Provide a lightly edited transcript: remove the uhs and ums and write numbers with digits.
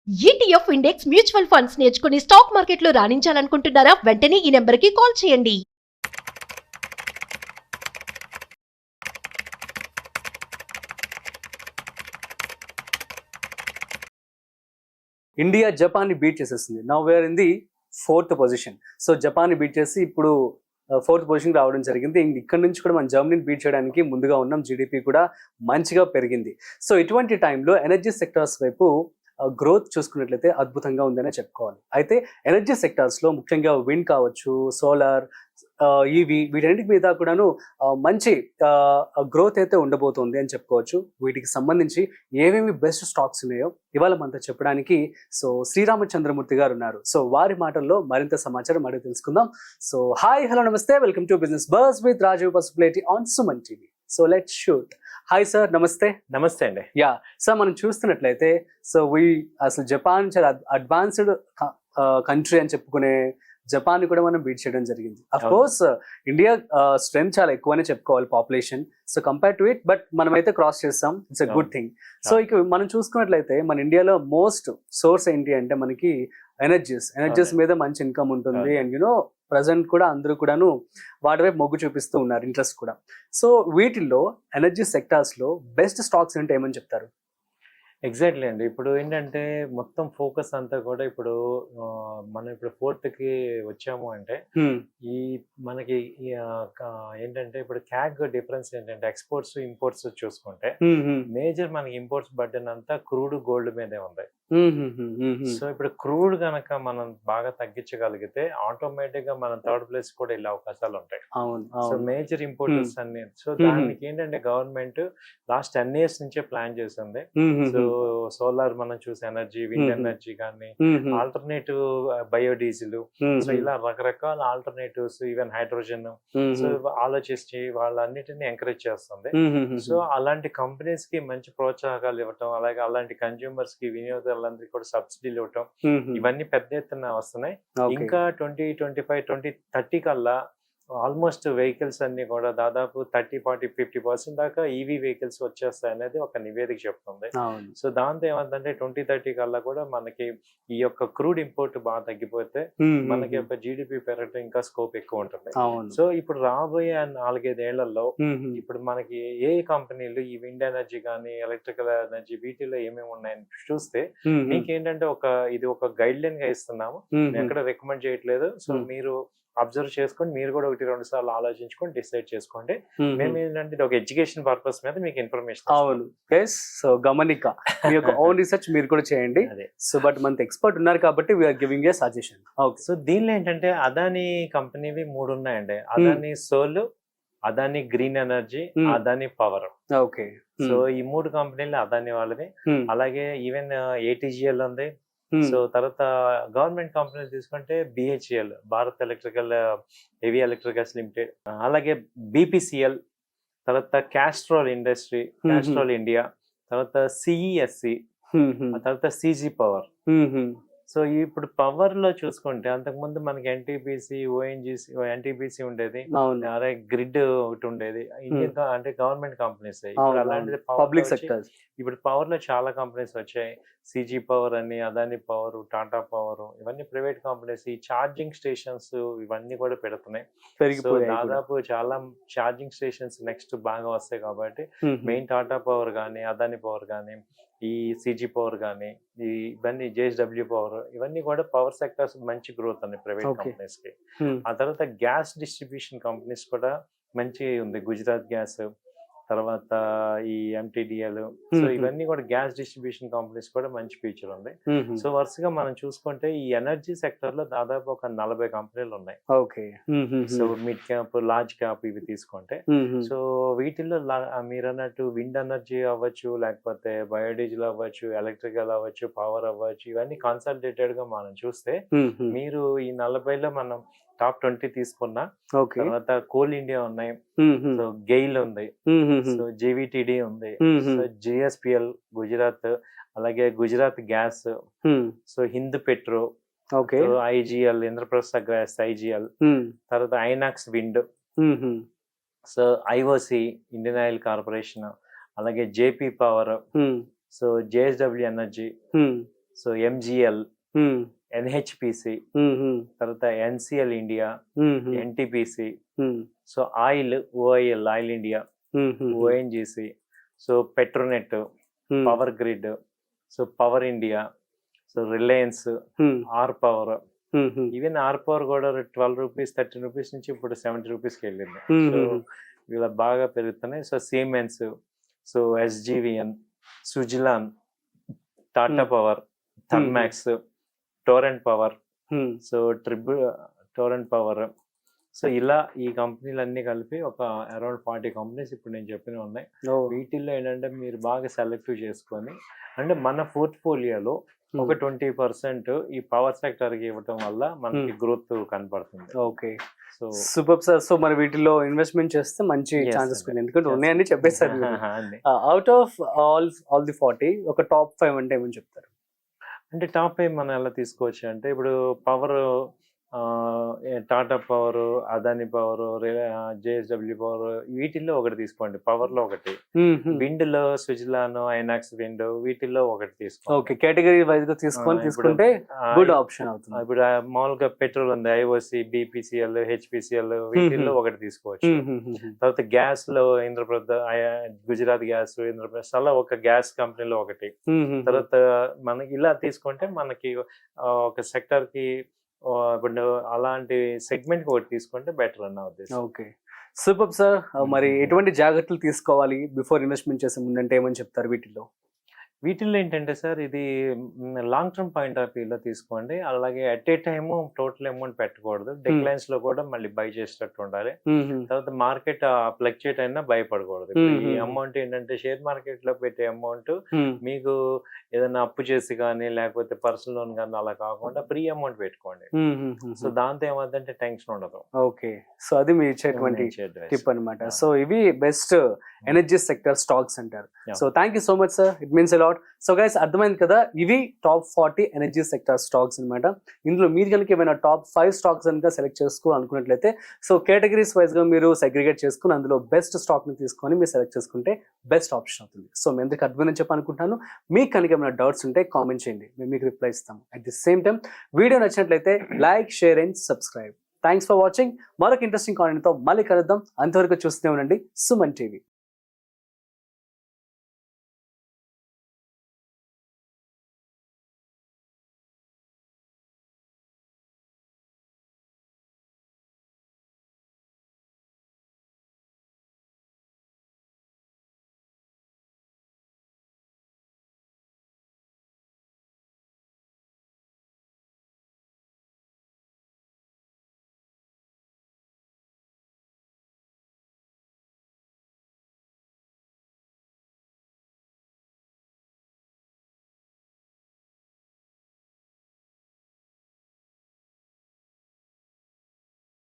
ETF index mutual funds నేర్చుకుని stock మార్కెట్లో రాణించాలనుకుంటున్నారా? వెంటనే ఈ నెంబర్కి కాల్ చేయండి. ఇండియా జపాన్ని బీట్ చేసేస్తుంది. Now we're in the 4th position. So జపాన్ని బీట్ చేసి ఇప్పుడు 4th పొజిషన్ రావడం జరిగింది. ఇక్కడ నుంచి కూడా మనం జర్మనీని బీట్ చేయడానికి ముందుగా ఉన్నాం. జీడిపి కూడా మంచిగా పెరిగింది. సో ఇటువంటి టైంలో ఎనర్జీ సెక్టార్స్ వైపు గ్రోత్ చూసుకున్నట్లయితే అద్భుతంగా ఉందనే చెప్పుకోవాలి. అయితే ఎనర్జీ సెక్టార్స్లో ముఖ్యంగా విండ్ కావచ్చు, సోలార్, ఈవీ, వీటన్నిటి మీద కూడాను మంచి గ్రోత్ అయితే ఉండబోతోంది అని చెప్పుకోవచ్చు. వీటికి సంబంధించి ఏమేమి బెస్ట్ స్టాక్స్ ఉన్నాయో ఇవాళ మనతో చెప్పడానికి శ్రీరామచంద్రమూర్తి గారు ఉన్నారు. సో వారి మాటల్లో మరింత సమాచారం అడిగి తెలుసుకుందాం. సో హాయ్, హలో, నమస్తే, welcome to business bus with Rajiv Pasupuleti on Suman TV. So let's shoot. Hi sir, నమస్తే. నమస్తే అండి. యా సార్, మనం చూస్తున్నట్లయితే అసలు జపాన్ చాలా అడ్వాన్స్డ్ కంట్రీ అని చెప్పుకునే జపాన్ కూడా మనం బీట్ చేయడం జరిగింది. అఫ్ కోర్స్ ఇండియా స్ట్రెంత్ చాలా ఎక్కువనే చెప్పుకోవాలి population, so compare to it, but మనమైతే క్రాస్ చేస్తాం. It's a good thing. So ఇక మనం చూసుకున్నట్లయితే మన ఇండియాలో మోస్ట్ సోర్స్ ఏంటి అంటే మనకి ఎనర్జీస్ మీద మంచి ఇన్కమ్ ఉంటుంది. అండ్ యునో ప్రజెంట్ కూడా అందరూ కూడాను వాటి వైపు మొగ్గు చూపిస్తూ ఉన్నారు, ఇంట్రెస్ట్ కూడా. సో వీటిల్లో ఎనర్జీ సెక్టార్స్ లో బెస్ట్ స్టాక్స్ అంటే ఏమని చెప్తారు? ఎగ్జాక్ట్లీ అండి. ఇప్పుడు ఏంటంటే మొత్తం ఫోకస్ అంతా కూడా ఇప్పుడు మనం ఇప్పుడు 4th వచ్చాము అంటే ఈ మనకి ఏంటంటే ఇప్పుడు క్యాగ్ డిఫరెన్స్ ఏంటంటే ఎక్స్పోర్ట్స్ ఇంపోర్ట్స్ చూసుకుంటే మేజర్ మనకి ఇంపోర్ట్స్ బర్డెన్ అంతా క్రూడ్ గోల్డ్ మీదే ఉంది. సో ఇప్పుడు క్రూడ్ కనుక మనం బాగా తగ్గించగలిగితే ఆటోమేటిక్ గా మనం 3rd ప్లేస్ కూడా వెళ్ళే అవకాశాలు ఉంటాయి. సో మేజర్ ఇంపోర్టర్స్ అన్ని. సో దానికి ఏంటంటే గవర్నమెంట్ లాస్ట్ 10 years నుంచే ప్లాన్ చేసింది. సో సోలార్ మనం చూసే ఎనర్జీ, విండ్ ఎనర్జీ కానీ, ఆల్టర్నేటివ్ బయోడీజిల్, సో ఇలా రకరకాల ఆల్టర్నేటివ్స్, ఈవెన్ హైడ్రోజన్, సో ఆలోచించి వాళ్ళన్నిటిని ఎంకరేజ్ చేస్తుంది. సో అలాంటి కంపెనీస్ కి మంచి ప్రోత్సాహకాలు ఇవ్వటం, అలాగే అలాంటి కన్స్యూమర్స్ కి, వినియోగదారులందరికీ కూడా సబ్సిడీలు ఇవ్వటం, ఇవన్నీ పెద్ద ఎత్తున వస్తున్నాయి. ఇంకా 2025, 2030 కల్లా ఆల్మోస్ట్ వెహికల్స్ అన్ని కూడా దాదాపు 30, 40, 50% దాకా ఈవీ వెహికల్స్ వచ్చేస్తాయి అనేది ఒక నివేదిక చెప్తుంది. సో దాంతో ఏమంటే 2030 కల్లా కూడా మనకి ఈ యొక్క క్రూడ్ ఇంపోర్ట్ బాగా తగ్గిపోతే మనకి యొక్క జీడిపి పెరగడం ఇంకా స్కోప్ ఎక్కువ ఉంటుంది. సో ఇప్పుడు రాబోయే 4-5 ఏళ్లలో ఇప్పుడు మనకి ఏ కంపెనీలు ఈ విండ్ ఎనర్జీ కానీ, ఎలక్ట్రికల్ ఎనర్జీ, వీటిలో ఏమేమి ఉన్నాయని చూస్తే మీకేంటంటే ఇది ఒక గైడ్ లైన్ గా ఇస్తున్నాము, ఎక్కడ రికమెండ్ చేయట్లేదు. సో మీరు అబ్జర్వ్ చేసుకొని మీరు కూడా 1-2 సార్లు ఆలోచించుకొని డిసైడ్ చేసుకోండి. మేము ఏంటంటే ఇది ఒక ఎడ్యుకేషన్ పర్పస్ మీద మీకు ఇన్ఫర్మేషన్. అవును, సో గమనిక మీ యొక్క ఓన్ రీసెర్చ్ మీరు కూడా చేయండి. సో బట్ మనకి ఎక్స్పర్ట్ ఉన్నారు కాబట్టి we are giving a suggestion. Okay. So దీనిలో ఏంటంటే అదానీ కంపెనీవి 3 ఉన్నాయండి. Adani soul, Adani green energy, Adani power. Okay. So ఈ 3 కంపెనీలు అదానీ వాళ్ళవి. అలాగే ఈవెన్ ఏటీజీఎల్ ఉంది. సో తర్వాత గవర్నమెంట్ కంపెనీలు తీసుకుంటే BHEL, Bharat electrical heavy electricals limited, అలాగే బీపీసీఎల్, తర్వాత క్యాస్ట్రోల్ ఇండస్ట్రీ, క్యాస్ట్రోల్ ఇండియా, తర్వాత సిఈఎస్సి, తర్వాత సిజీ పవర్. సో ఇప్పుడు పవర్ లో చూసుకుంటే అంతకుముందు మనకి ఎన్టీపీసీ, ఓఎన్జీసీ, ఎన్టీపీసీ ఉండేది, గ్రిడ్ ఒకటి ఉండేది, ఇండియన్ అంటే గవర్నమెంట్ కంపెనీస్. ఇప్పుడు అలాంటిది పబ్లిక్ సెక్టర్. ఇప్పుడు పవర్ లో చాలా కంపెనీస్ వచ్చాయి. సిజీ పవర్ అని, అదానీ పవర్, టాటా పవర్, ఇవన్నీ ప్రైవేట్ కంపెనీస్. ఈ ఛార్జింగ్ స్టేషన్స్ ఇవన్నీ కూడా పెడుతున్నాయి. దాదాపు చాలా ఛార్జింగ్ స్టేషన్స్ నెక్స్ట్ బాగా వస్తాయి కాబట్టి మెయిన్ టాటా పవర్ కానీ, అదానీ పవర్ కానీ, ఈ సిజీ పవర్ కానీ, ఇవన్నీ జేఎస్డబ్ల్యూ పవర్, ఇవన్నీ కూడా పవర్ సెక్టర్స్ మంచి గ్రోత్ ఉన్నాయి ప్రైవేట్ కంపెనీస్ కి. ఆ తర్వాత గ్యాస్ డిస్ట్రిబ్యూషన్ కంపెనీస్ కూడా మంచి ఉంది. గుజరాత్ గ్యాస్, తర్వాత ఈ ఎంటీడీఎల్, సో ఇవన్నీ కూడా గ్యాస్ డిస్ట్రిబ్యూషన్ కంపెనీస్ కూడా మంచి ఫ్యూచర్ ఉంది. సో వరుసగా మనం చూసుకుంటే ఈ ఎనర్జీ సెక్టర్ లో దాదాపు ఒక 40 కంపెనీలు ఉన్నాయి. Okay. So mid cap, large cap ఇవి తీసుకుంటే, సో వీటిల్లో మీరు అన్నట్టు విండ్ ఎనర్జీ అవ్వచ్చు, లేకపోతే బయోడీజిల్ అవ్వచ్చు, ఎలక్ట్రికల్ అవ్వచ్చు, పవర్ అవ్వచ్చు, ఇవన్నీ కన్సల్టేటెడ్ గా మనం చూస్తే మీరు ఈ 40లో మనం టాప్ 20 తీసుకున్నా, తర్వాత కోల్ ఇండియా ఉన్నాయి, సో గెయిల్ ఉంది, సో జేవిటిడి ఉంది, సో జిఎస్పిఎల్ గుజరాత్, అలాగే Gujarat gas, so Hind petro, IGL, Indraprastha gas, IGL, తర్వాత Inox wind, so IOC, Indian oil corporation, అలాగే JP power, so JSW energy, so MGL, Hmm. NHPC, Hmm. తర్వాత NCL India, Hmm. NTPC, Hmm. So oil OIL, oil India, Hmm. ONGC, so Petronet, Hmm. Power grid, so power India, so Reliance, Hmm. Are power. Hmm. Even R power కూడా 12 rupees 13 rupees నుంచి ఇప్పుడు 70 రూపీస్కి వెళ్ళింది. Hmm. So ఇలా బాగా పెరుగుతున్నాయి. So Siemens, so SJVN, Suzlon, Tata power, Thermax, Torrent power, Hmm. So Torrent power. So ఇలా ఈ కంపెనీలన్నీ కలిపి ఒక అరౌండ్ 40 కంపెనీస్ ఇప్పుడు నేను చెప్పినవి ఉన్నాయి. Oh. వీటిల్లో ఏంటంటే మీరు బాగా సెలెక్టివ్ చేసుకొని, అంటే మన పోర్ట్ఫోలియోలో ఒక 20% ఈ పవర్ సెక్టర్కి ఇవ్వటం వల్ల మనకి గ్రోత్ కనపడుతుంది. Okay, so super sir. So మరి వీటిలో ఇన్వెస్ట్మెంట్ చేస్తే మంచి Yes, ఛాన్సెస్ sir. ఉన్నాయి, ఎందుకంటే ఉన్నాయని చెప్పేసారు మీరు. అన్ని. అవుట్ ఆఫ్ ఆల్ ది 40 ఒక టాప్ 5 అంటే ఏమని చెప్తారు? అంటే టాప్ ఏం మనం ఎలా తీసుకోవచ్చు అంటే ఇప్పుడు power, Tata power, Adani power, JSW power, వీటిల్లో ఒకటి తీసుకోండి. పవర్ లో ఒకటి, విండ్ లో సుజిలాన్, ఐనాక్స్ విండ్, వీటిల్లో ఒకటి తీసుకోండి. ఓకే, కేటగిరీ వైజ్ గా తీసుకుంటే గుడ్ ఆప్షన్ అవుతుంది. ఇప్పుడు మామూలుగా పెట్రోల్ ఉంది, ఐఓసి, బీపీసీఎల్, హెచ్పిసిఎల్, వీటిల్లో ఒకటి తీసుకోవచ్చు. తర్వాత గ్యాస్ లో గుజరాత్ గ్యాస్, ఇంద్రప్రదేశ్, అలా ఒక గ్యాస్ కంపెనీలో ఒకటి. తర్వాత మనకి ఇలా తీసుకుంటే మనకి ఒక సెక్టర్ కి ఇప్పుడు అలాంటి సెగ్మెంట్ ఒకటి తీసుకుంటే బెటర్ అన్న ఉద్దేశం. Okay, super sir. మరి ఎటువంటి జాగ్రత్తలు తీసుకోవాలి బిఫోర్ ఇన్వెస్ట్మెంట్ చేసే ముందంటే ఏమని చెప్తారు వీటిల్లో? వీటిల్లో ఏంటంటే సార్, ఇది లాంగ్ టర్మ్ పాయింట్ ఆఫ్ వ్యూలో తీసుకోండి. అలాగే at a time total amount పెట్టకూడదు. డిక్లైన్స్ లో కూడా మళ్ళీ బై చేసేటట్టు ఉండాలి. తర్వాత మార్కెట్ ఫ్లక్చుయేట్ అయినా భయపడకూడదు. ఈ అమౌంట్ ఏంటంటే షేర్ మార్కెట్ లో పెట్టే అమౌంట్ మీకు ఏదైనా అప్పు చేసి కానీ లేకపోతే పర్సనల్ లోన్ కానీ అలా కాకుండా ఫ్రీ అమౌంట్ పెట్టుకోండి. సో దాంతో ఏమవుతుందంటే టెన్షన్ ఉండదు. ఓకే, సో అది మీరు ఇచ్చేటువంటి టిప్ అనమాట. సో ఇవి బెస్ట్ ఎనర్జీ సెక్టర్ స్టాక్స్ అంటారు. So thank you so much sir, it means a lot. So guys, అర్థమైంది కదా, ఇవి టాప్ 40 ఎనర్జీ సెక్టర్ స్టాక్స్ అనమాట. ఇందులో మీరు కనుక ఏమైనా టాప్ 5 స్టాక్స్ కనుక సెలెక్ట్ చేసుకోవాలనుకున్నట్లయితే, సో కేటగిరీస్ వైజ్ గా మీరు సెగ్రిగేట్ చేసుకుని అందులో బెస్ట్ స్టాక్ ని తీసుకొని మీరు సెలెక్ట్ చేసుకుంటే బెస్ట్ ఆప్షన్ అవుతుంది. సో మీ అందరికి అర్థమైందని చెప్పనుకుంటాను. మీకు కనుక ఏమైనా డౌట్స్ ఉంటే కామెంట్ చేయండి, మేము మీకు రిప్లై ఇస్తాము. At the same time video నచ్చినట్లయితే like, share and subscribe. Thanks for watching. మరొక ఇంట్రెస్టింగ్ కాంటెంట్ తో మళ్ళీ కలుద్దాం. అంతవరకు చూస్తూనే ఉండండి సుమన్ టీవీ.